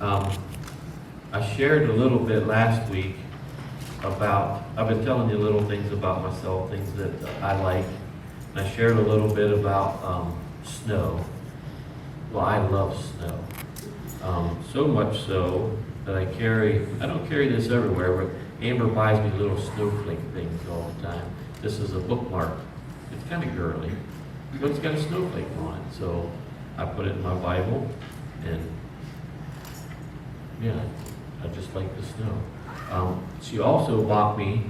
Um, I shared a little bit last week about, I've been telling you little things about myself, things that I like. And I shared a little bit about snow. Well, I love snow. So much so that I don't carry this everywhere, but Amber buys me little snowflake things all the time. This is a bookmark. It's kind of girly, but it's got a snowflake on it. So I put it in my Bible, and yeah, I just like the snow. She also bought me,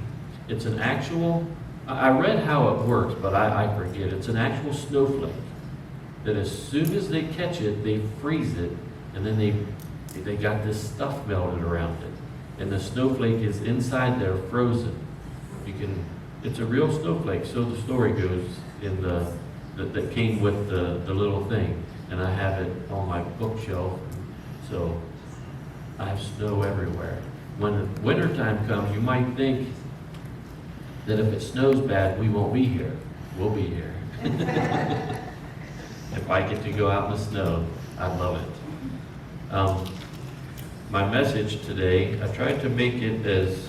it's an actual, I read how it works, but I forget. It's an actual snowflake that as soon as they catch it, they freeze it, and then they got this stuff melted around it. And the snowflake is inside there frozen. It's a real snowflake, so the story goes in that came with the little thing. And I have it on my bookshelf, so I have snow everywhere. When wintertime comes, you might think that if it snows bad, we won't be here. We'll be here. If I get to go out in the snow, I love it. My message today, I tried to make it as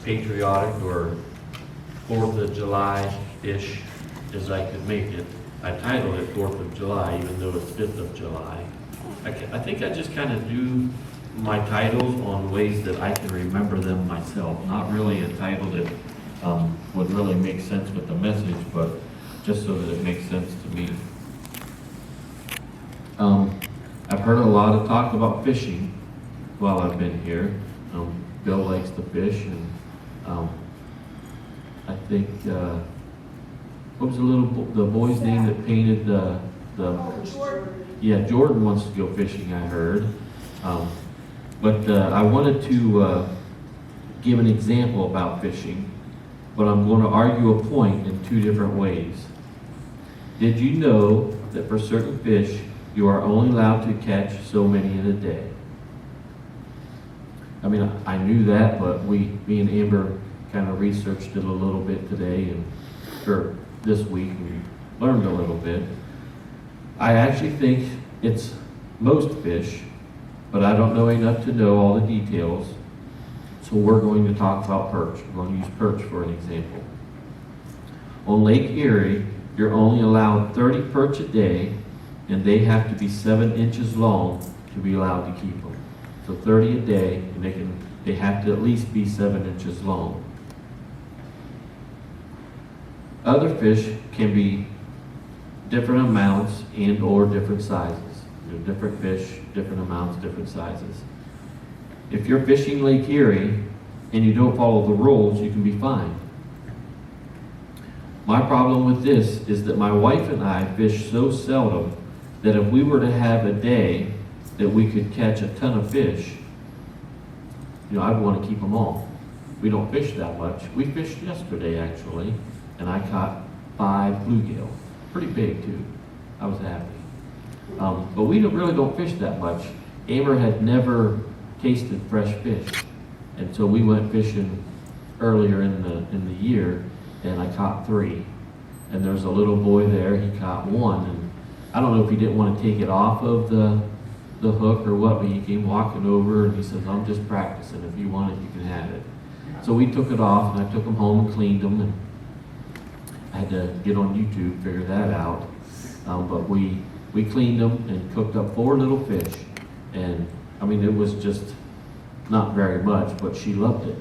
patriotic or 4th of July-ish as I could make it. I titled it 4th of July, even though it's 5th of July. I think I just kind of do my titles on ways that I can remember them myself, not really entitled it would really make sense with the message, but just so that it makes sense to me. I've heard a lot of talk about fishing while I've been here. Bill likes to fish, and I think, what was the boy's name that painted Jordan. yeah, Jordan wants to go fishing, I heard. But I wanted to give an example about fishing, but I'm going to argue a point in two different ways. Did you know that for certain fish, you are only allowed to catch so many in a day? I mean, I knew that, but me and Amber kind of researched it a little bit today, or this week, we learned a little bit. I actually think it's most fish, but I don't know enough to know all the details. So we're going to talk about perch. We're going to use perch for an example. On Lake Erie, you're only allowed 30 perch a day, and they have to be 7 inches long to be allowed to keep them. So 30 a day, and they have to at least be 7 inches long. Other fish can be different amounts and or different sizes. Different fish, different amounts, different sizes. If you're fishing Lake Erie and you don't follow the rules, you can be fined. My problem with this is that my wife and I fish so seldom that if we were to have a day that we could catch a ton of fish, I'd want to keep them all. We don't fish that much. We fished yesterday, actually, and I caught 5 bluegill. Pretty big, too. I was happy. But we really don't fish that much. Amber had never tasted fresh fish, and so we went fishing earlier in the year, and I caught 3. And there's a little boy there, he caught 1, and I don't know if he didn't want to take it off of the hook or what, but he came walking over and he says, "I'm just practicing. If you want it, you can have it." So we took it off, and I took him home and cleaned him, and I had to get on YouTube, figure that out. But we cleaned them and cooked up 4 little fish. And I mean, it was just not very much, but she loved it.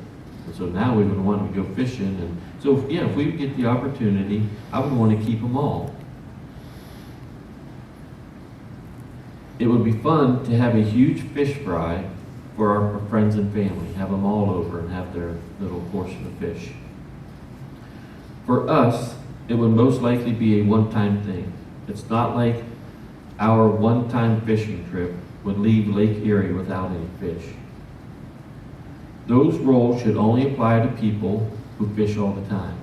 And so now we've been wanting to go fishing. And so, yeah, if we would get the opportunity, I would want to keep them all. It would be fun to have a huge fish fry for our friends and family, have them all over and have their little portion of fish. For us, it would most likely be a one-time thing. It's not like our one-time fishing trip would leave Lake Erie without any fish. Those rules should only apply to people who fish all the time.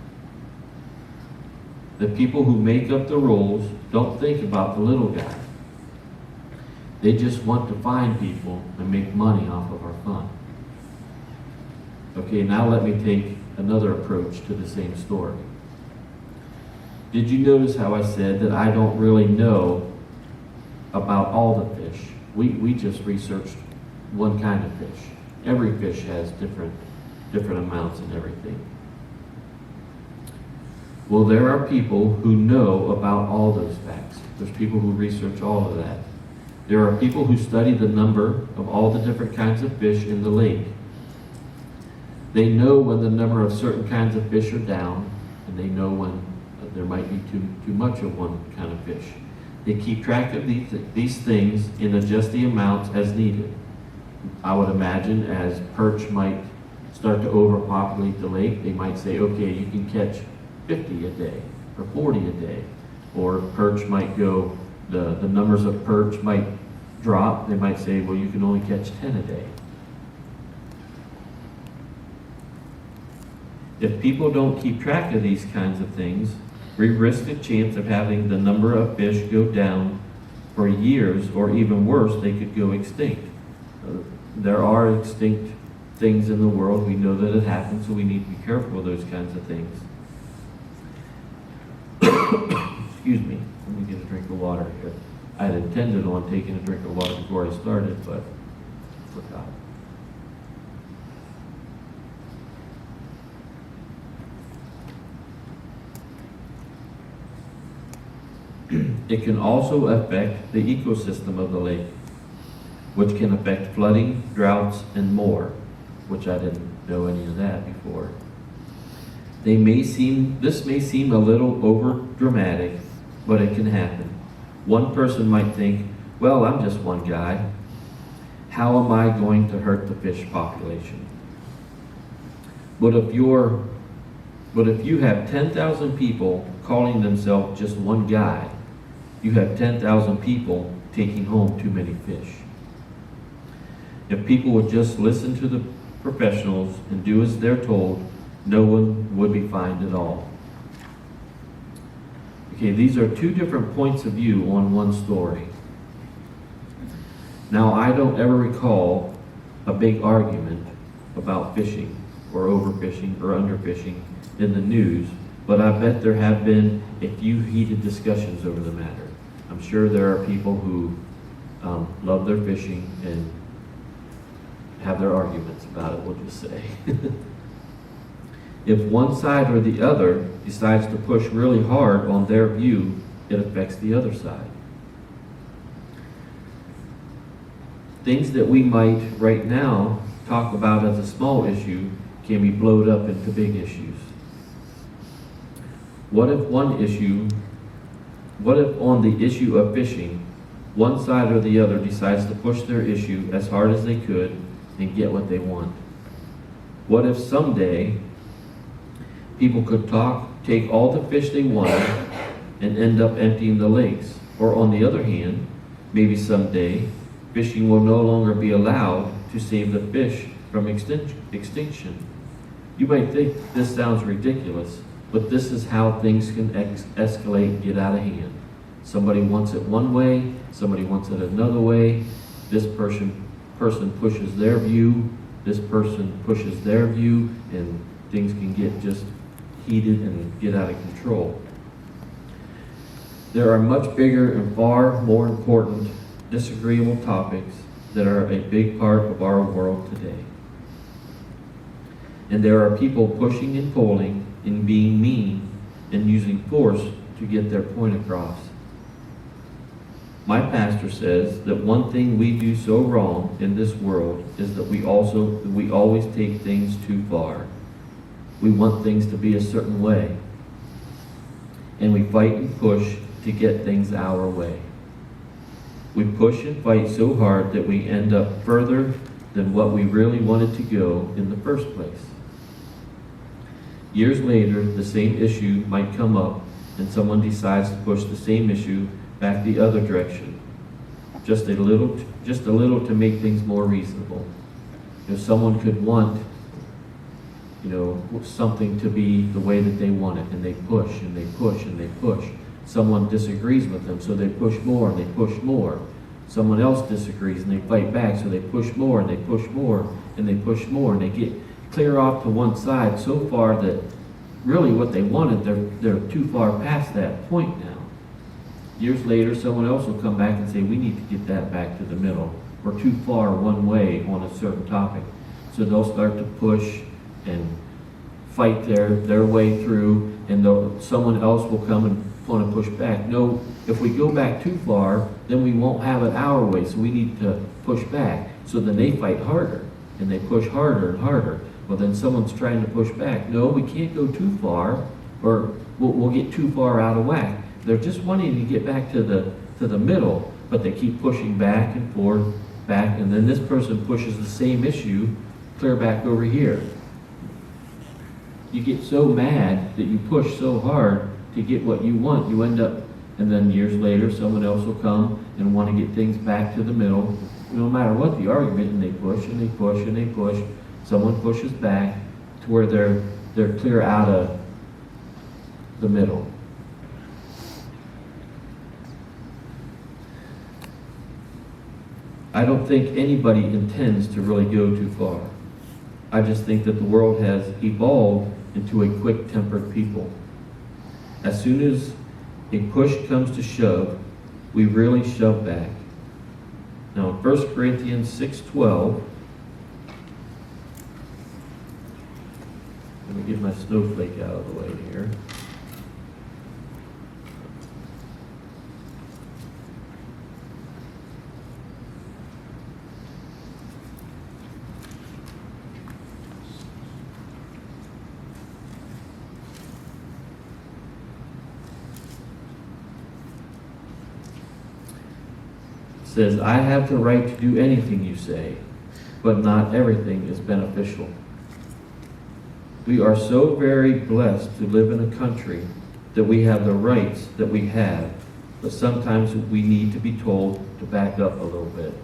The people who make up the rules don't think about the little guy. They just want to find people and make money off of our fun. Okay, now let me take another approach to the same story. Did you notice how I said that I don't really know about all the fish? We just researched one kind of fish. Every fish has different amounts and everything. Well, there are people who know about all those facts. There's people who research all of that. There are people who study the number of all the different kinds of fish in the lake. They know when the number of certain kinds of fish are down, and they know when there might be too much of one kind of fish. They keep track of these things and adjust the amounts as needed. I would imagine as perch might start to overpopulate the lake, they might say, okay, you can catch 50 a day or 40 a day. Or perch might go, the numbers of perch might drop. They might say, well, you can only catch 10 a day. If people don't keep track of these kinds of things, we risk a chance of having the number of fish go down for years, or even worse, they could go extinct. There are extinct things in the world. We know that it happens, so we need to be careful of those kinds of things. Excuse me, let me get a drink of water here. I had intended on taking a drink of water before I started, but forgot. It can also affect the ecosystem of the lake, which can affect flooding, droughts, and more, which I didn't know any of that before. This may seem a little over dramatic, but it can happen. One person might think, well, I'm just one guy. How am I going to hurt the fish population? But if you have 10,000 people calling themselves just one guy, you have 10,000 people taking home too many fish. If people would just listen to the professionals and do as they're told, no one would be fined at all. Okay, these are two different points of view on one story. Now, I don't ever recall a big argument about fishing or overfishing or underfishing in the news, but I bet there have been a few heated discussions over the matter. I'm sure there are people who love their fishing and have their arguments about it, we'll just say. If one side or the other decides to push really hard on their view, it affects the other side. Things that we might right now talk about as a small issue can be blown up into big issues. What if on the issue of fishing, one side or the other decides to push their issue as hard as they could and get what they want? What if someday people could take all the fish they wanted and end up emptying the lakes? Or on the other hand, maybe someday fishing will no longer be allowed to save the fish from extinction. You might think this sounds ridiculous, but this is how things can escalate and get out of hand. Somebody wants it one way, somebody wants it another way. This person pushes their view, this person pushes their view, and things can get just heated and get out of control. There are much bigger and far more important disagreeable topics that are a big part of our world today. And there are people pushing and pulling and being mean and using force to get their point across. My pastor says that one thing we do so wrong in this world is that we always take things too far. We want things to be a certain way, and we fight and push to get things our way. We push and fight so hard that we end up further than what we really wanted to go in the first place. Years later, the same issue might come up, and someone decides to push the same issue back the other direction, just a little to make things more reasonable. If someone could want, something to be the way that they want it, and they push and they push and they push. Someone disagrees with them, so they push more and they push more. Someone else disagrees and they fight back, so they push more and they push more and they push more, and they get clear off to one side so far that really what they wanted, they're too far past that point now. Years later, someone else will come back and say, we need to get that back to the middle. We're too far one way on a certain topic. So they'll start to push and fight their way through, and someone else will come and want to push back. No, if we go back too far, then we won't have it our way, so we need to push back. So then they fight harder, and they push harder and harder. Well, then someone's trying to push back. No, we can't go too far, or we'll get too far out of whack. They're just wanting to get back to the middle, but they keep pushing back and forth, back, and then this person pushes the same issue clear back over here. You get so mad that you push so hard to get what you want, you end up, and then years later, someone else will come and want to get things back to the middle. No matter what the argument, and they push and they push and they push, someone pushes back to where they're clear out of the middle. I don't think anybody intends to really go too far. I just think that the world has evolved into a quick-tempered people. As soon as a push comes to shove, we really shove back. Now, in 1 Corinthians 6:12, let me get my snowflake out of the way here. Says, I have the right to do anything you say, but not everything is beneficial. We are so very blessed to live in a country that we have the rights that we have, but sometimes we need to be told to back up a little bit.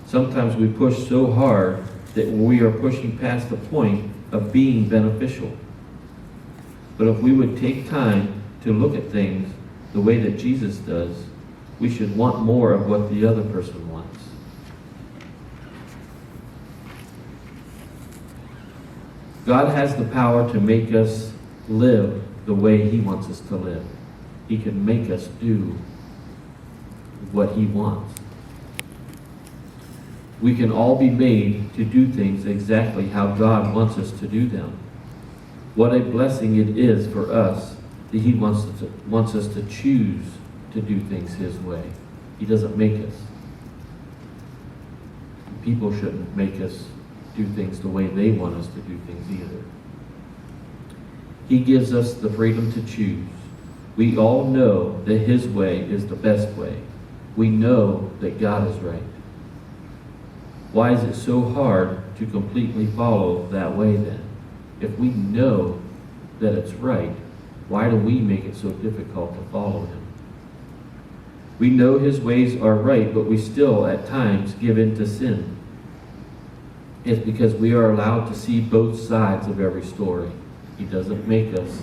Sometimes we push so hard that we are pushing past the point of being beneficial. But if we would take time to look at things the way that Jesus does, we should want more of what the other person wants. God has the power to make us live the way He wants us to live. He can make us do what He wants. We can all be made to do things exactly how God wants us to do them. What a blessing it is for us that He wants us to choose to do things His way. He doesn't make us. People shouldn't make us do things the way they want us to do things either. He gives us the freedom to choose. We all know that His way is the best way. We know that God is right. Why is it so hard to completely follow that way then? If we know that it's right, why do we make it so difficult to follow Him? We know His ways are right, but we still, at times, give in to sin. It's because we are allowed to see both sides of every story. He doesn't make us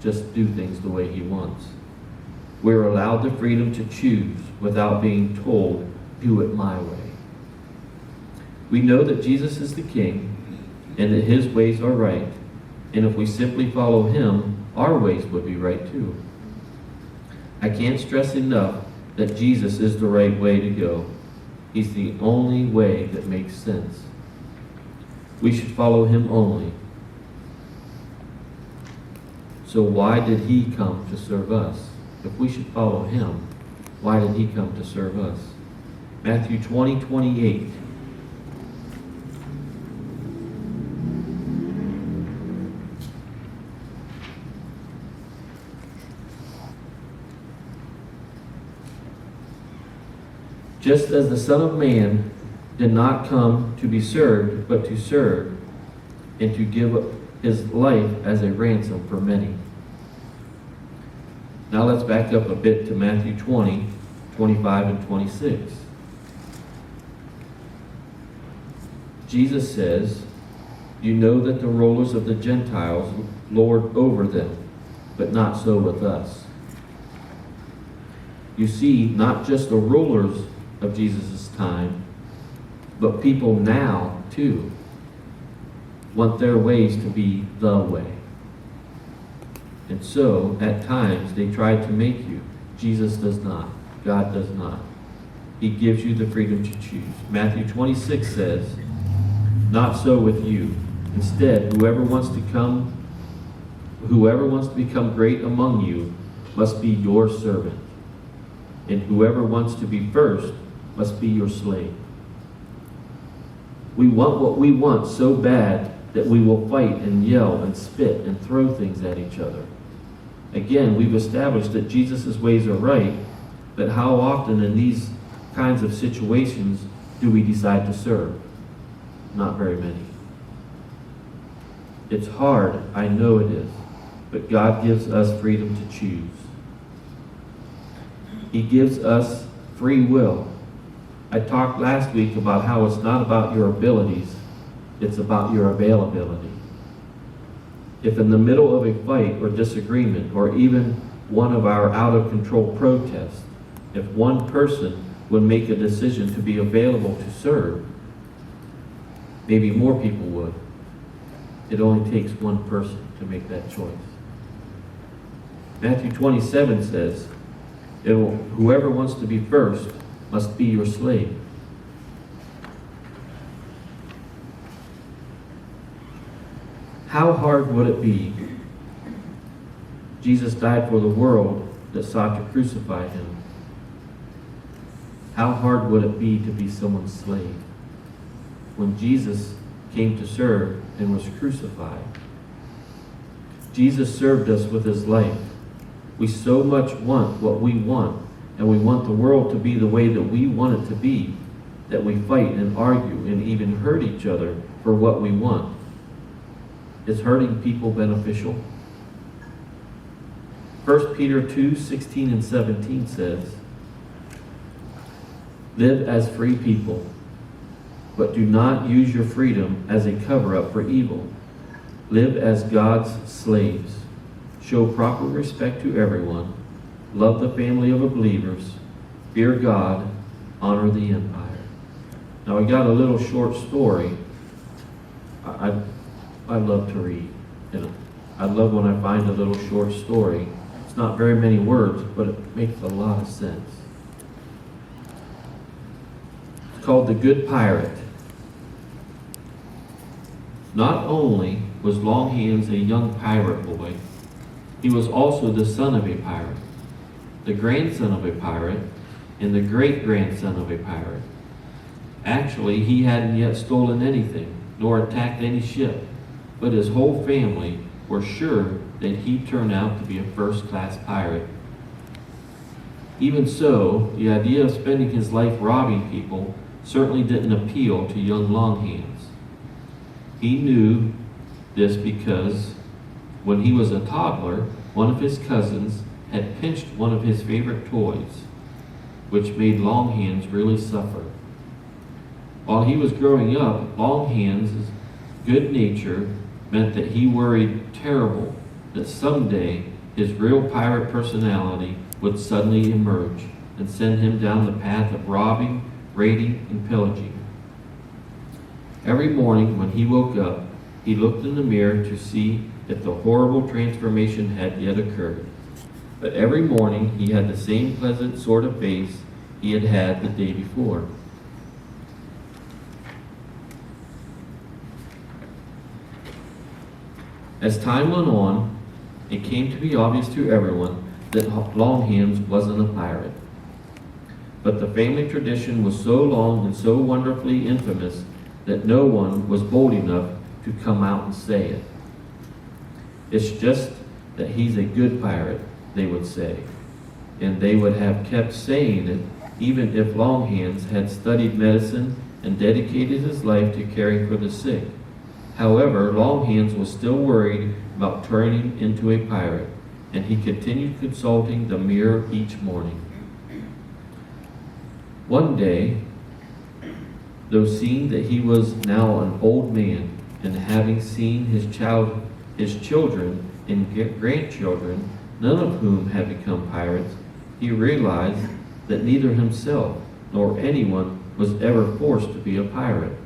just do things the way He wants. We're allowed the freedom to choose without being told, do it my way. We know that Jesus is the King and that His ways are right, and if we simply follow Him, our ways would be right too. I can't stress enough that Jesus is the right way to go. He's the only way that makes sense. We should follow Him only. So why did He come to serve us? If we should follow Him, why did He come to serve us? Matthew 20:28. Just as the Son of Man did not come to be served, but to serve, and to give up His life as a ransom for many. Now let's back up a bit to Matthew 20:25 and 26. Jesus says, you know that the rulers of the Gentiles lord over them, but not so with us. You see, not just the rulers of Jesus' time, but people now, too, want their ways to be the way. And so, at times, they try to make you. Jesus does not. God does not. He gives you the freedom to choose. Matthew 26 says, "Not so with you. Instead, whoever wants to become great among you must be your servant. And whoever wants to be first must be your slave." We want what we want so bad that we will fight and yell and spit and throw things at each other. Again, we've established that Jesus' ways are right, but how often in these kinds of situations do we decide to serve? Not very many. It's hard, I know it is, but God gives us freedom to choose. He gives us free will. I talked last week about how it's not about your abilities, it's about your availability. If in the middle of a fight or disagreement, or even one of our out-of-control protests, if one person would make a decision to be available to serve, maybe more people would. It only takes one person to make that choice. Matthew 27 says, "Whoever wants to be first must be your slave." How hard would it be? Jesus died for the world that sought to crucify him. How hard would it be to be someone's slave? When Jesus came to serve and was crucified, Jesus served us with his life. We so much want what we want, and we want the world to be the way that we want it to be, that we fight and argue and even hurt each other for what we want. Is hurting people beneficial? 1 Peter 2:16 and 17 says, "Live as free people, but do not use your freedom as a cover-up for evil. Live as God's slaves. Show proper respect to everyone. Love the family of believers. Fear God. Honor the empire." Now we got a little short story. I love to read. I love when I find a little short story. It's not very many words, but it makes a lot of sense. It's called The Good Pirate. Not only was Longhands a young pirate boy, he was also the son of a pirate, the grandson of a pirate, and the great-grandson of a pirate. Actually, he hadn't yet stolen anything, nor attacked any ship, but his whole family were sure that he'd turn out to be a first-class pirate. Even so, the idea of spending his life robbing people certainly didn't appeal to young Longhands. He knew this because when he was a toddler, one of his cousins had pinched one of his favorite toys, which made Longhands really suffer. While he was growing up, Longhands' good nature meant that he worried terrible that someday his real pirate personality would suddenly emerge and send him down the path of robbing, raiding, and pillaging. Every morning when he woke up, he looked in the mirror to see if the horrible transformation had yet occurred. But every morning he had the same pleasant sort of face he had had the day before. As time went on, it came to be obvious to everyone that Longhands wasn't a pirate. But the family tradition was so long and so wonderfully infamous that no one was bold enough to come out and say it. It's just that he's a good pirate, they would say. And they would have kept saying it even if Longhands had studied medicine and dedicated his life to caring for the sick. However, Longhands was still worried about turning into a pirate, and he continued consulting the mirror each morning. One day, though seeing that he was now an old man, and having seen his children and grandchildren, none of whom had become pirates, he realized that neither himself nor anyone was ever forced to be a pirate.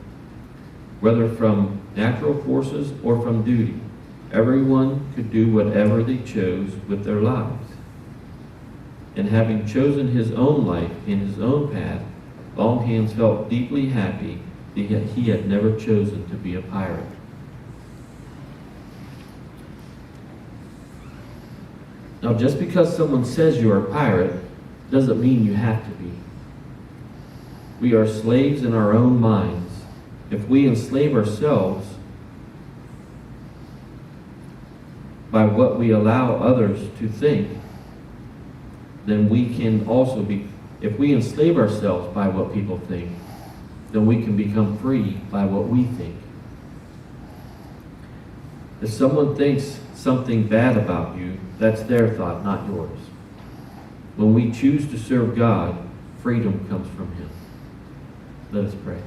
Whether from natural forces or from duty, everyone could do whatever they chose with their lives. And having chosen his own life in his own path, Longhans felt deeply happy that he had never chosen to be a pirate. Now, just because someone says you're a pirate doesn't mean you have to be. We are slaves in our own minds. If we enslave ourselves by what we allow others to think, then we can also be, if we enslave ourselves by what people think, then we can become free by what we think. If someone thinks something bad about you, that's their thought, not yours. When we choose to serve God, freedom comes from Him. Let us pray.